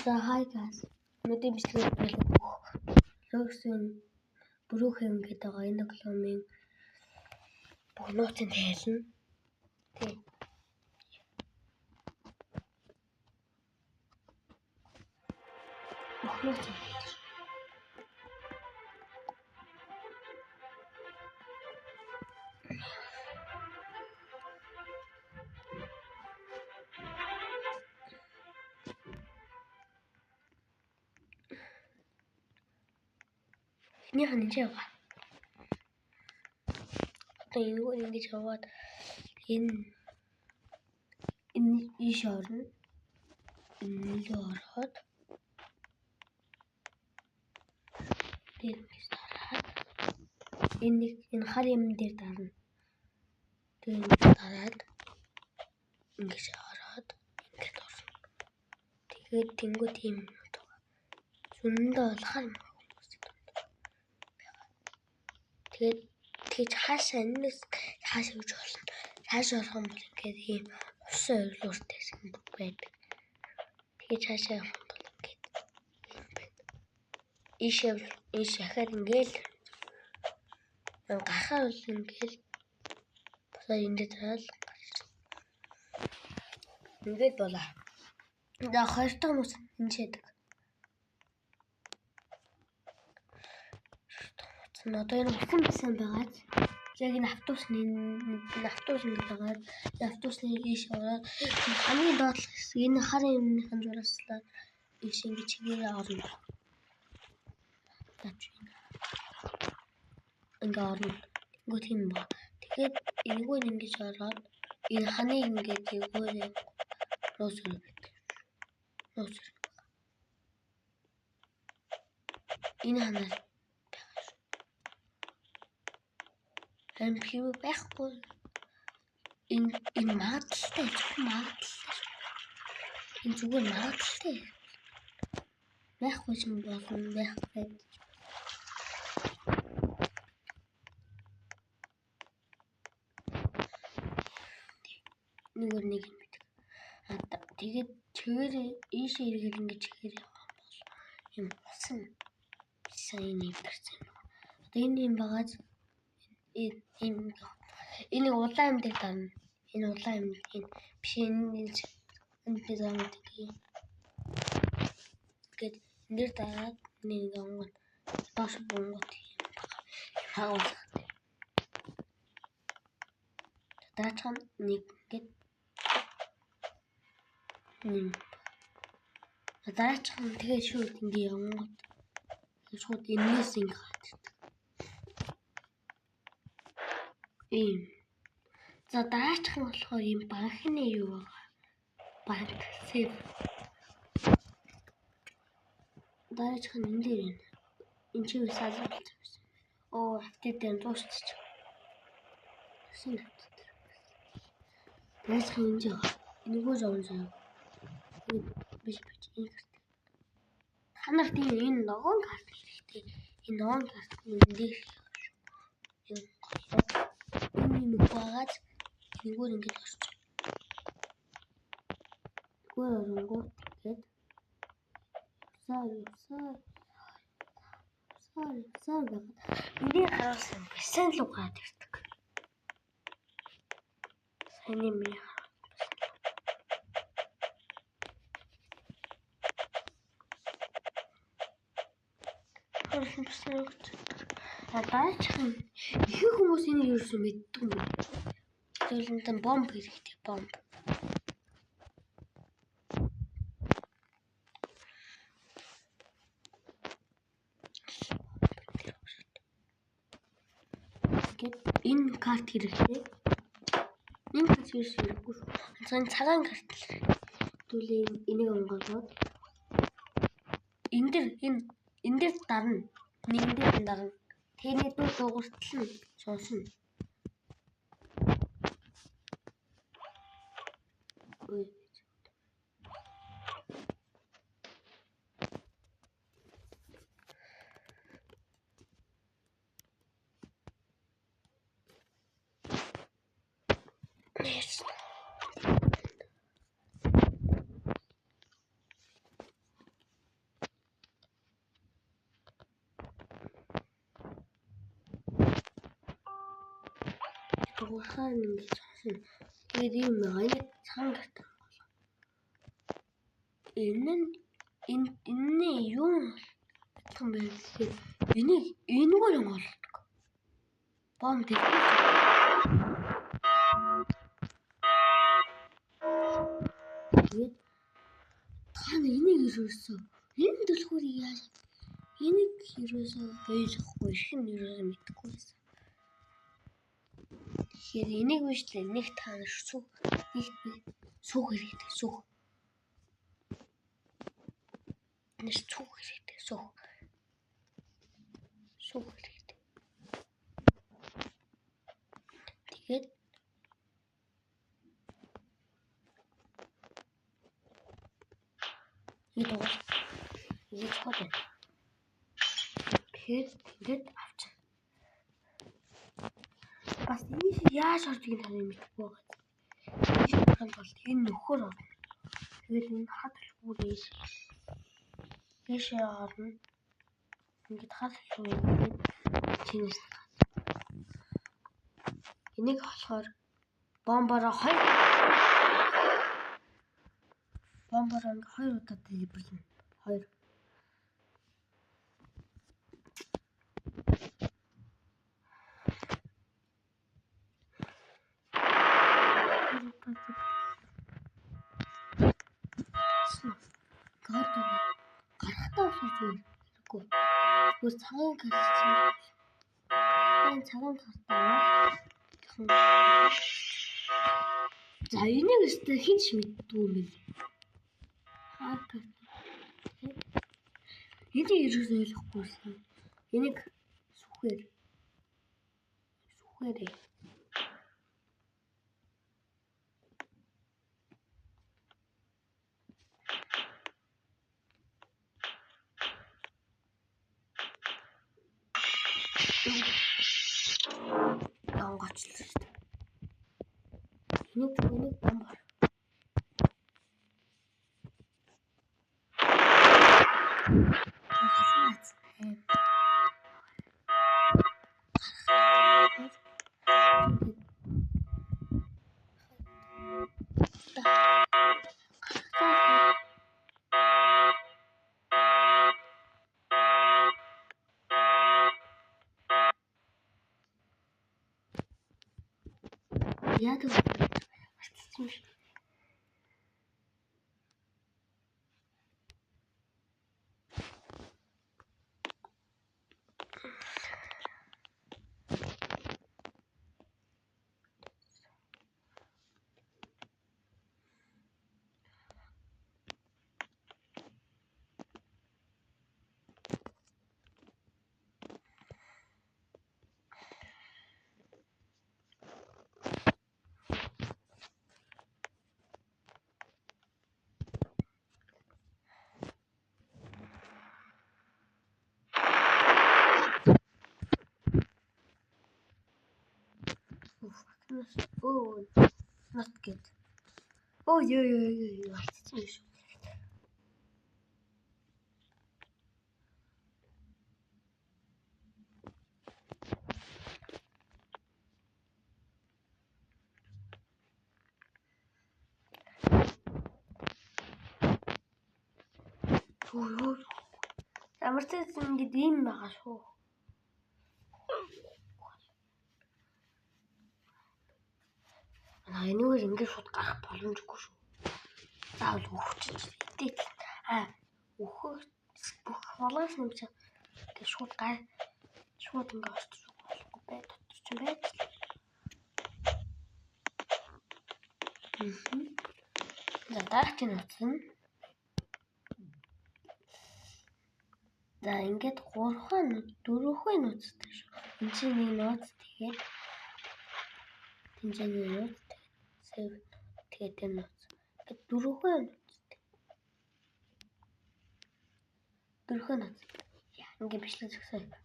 So hi guys. Өнөөдөр бичлэг Roxen Brooklyn гэдэг энэ клубын бүх нууцын тайлна. Тэг. Бүх нууцын. Нэг нь яваа. Одоо энэ ингэж яваад энэ иш орно. Энэ ороход тэгээс хараад энэ хар юм дээр дарна. Тэгээд дараад ингэж ороод ингэж орно. Тэгээд тэнгуү тийм зүүндээ бол хар юм. Тэгээд тэгж хаашаа энэс хаашаа гэж болно. Хаашаа орох юм бол ингээд ийм усан өглөөртэй юм байдаг. Тэгж хаашаа явах юм бол ингээд юм байна. Иш яхаар ингээл гахаар бол ингээл босоо эндээ тараад ингээд болоо. Тэгээ хоёр дахь нууц энэ шийдэг. Одоо энэ усан басан байгаад яг энэ автобусны ингээд байгаад автобусны иш ороод хамгийн доод энэ хар юмны зураслаа иш ингэж чигээр орно. Ингээ орно. Гүт юм ба. Тэгээд энэгүй ингэж ороод энэ ханы ингээд өгөөрэй. Роосэр. Энэ ханаа пив байхгүй. Энэ магадлалтай. Энэ зүгээр магадлалтай. Байхгүй юм болно байхгүй. Нэг юм бид. Тэгээд чигээр ийш иргэл ингэж чигээр явах бол юм усан сайн нэвтэрсэн. Одоо энэ юм багаж энэ улаан юм дээр дарна. Энэ улаан юм энэ биш энэ зам гэдэг. Гэт энэ дээр дараад нэг онгод доош бонгот юм хаа. Даачхан нэг гэт даачхан тэгээ шууд ингээ онгод шууд энэс ингээ хатдаг. За даачхан болохоор юм банхны юу байгаа. Банк сэв. Даачхан энэ дээр байна. Энд чи салуулт байсан. Оо автодын дуусчих. Син автод. Даачхан энэ жаа. Энэгүй зовж байгаа. Биш энэ карт. Ханарт энэ ногоон карт хэрэгтэй. Энэ ногоон карт энэ дээр шүү. Энэ багаж нэггүй ингэж орчих. Гүрэнгүүт гээд сар байна. Энийг харуулсан басан л угаад ирдэг. Сайн юм яа. Даачхан их хүмүүс энийг юусэн мэддэг юм бэ? Зөвлөнтэн бомб хэрэгтэй бомб. Гэт энэ карт хэрэгтэй. Энэ карт хэрэггүй. Анцхан цагаан карт хэрэгтэй. Түлээ энийг онгоолоод энэ дээр дарна. Нэг дээр дарна. Тэний дууртал нь сонсно. Ой. Уурхаа ингэж сонсно. Тэгээд юм байна. Цагаан гартаа. Энэ юу юм бэ? Энэгээр юм болдог. Бом тэгээд тань энийг юусоо энэ дэлгүүрийг яаж энийг юусоо ойлгохгүй шин юусоо мэдэхгүй байсан. Тэгэхээр энийг бичлээ нэг тааш суух хэрэгтэй суух. Нэс суух хэрэгтэй суух хэрэгтэй. Тэгээд Ini koden. Тэгээд авчих. Бас энэ яаж ордгийг тань мэдэхгүй байгаа. Энэ бол энэ нөхөр орно. Тэгээд энэ хадгалгүй ийшээ орно. Ингээд хадгалгүй ингээд чинээс. Энийг болохоор бомбороо хоёр удаа дэлбэрлэнэ. Хоёр. Гарахтаа болохоор хэрэггүй. Үгүй цагаан картаа. Энэ цагаан картаа. За энийг өстэй хинч мэддгүй юм бэ? Энийг ерөөсөө ойлгохгүйсэн. Энийг сүхээр. Гочлоо шүү дээ. Энийг бомбор. Яадаг вэ? Oh, not good. Oh, yeah. Oh. Амартай ингэж ийм байгаа шүү. Энэгээр ингэж шууд гарах боломжгүй шүү. Заавал өөхчих. Өөхөх бүх холоос нэмж гэж шууд ингэ орчих болохгүй бай. Дотор ч бай. За дараач нь утсан. За ингээд 4 нууцтай шүү. Энд чинь нэг нууц тэгээд тэнцэнэ нууц тэгээд энэ нууц. Ингээд 4 нууцтай. 4 нууц. Яа ингээд бичлээ зөксөө.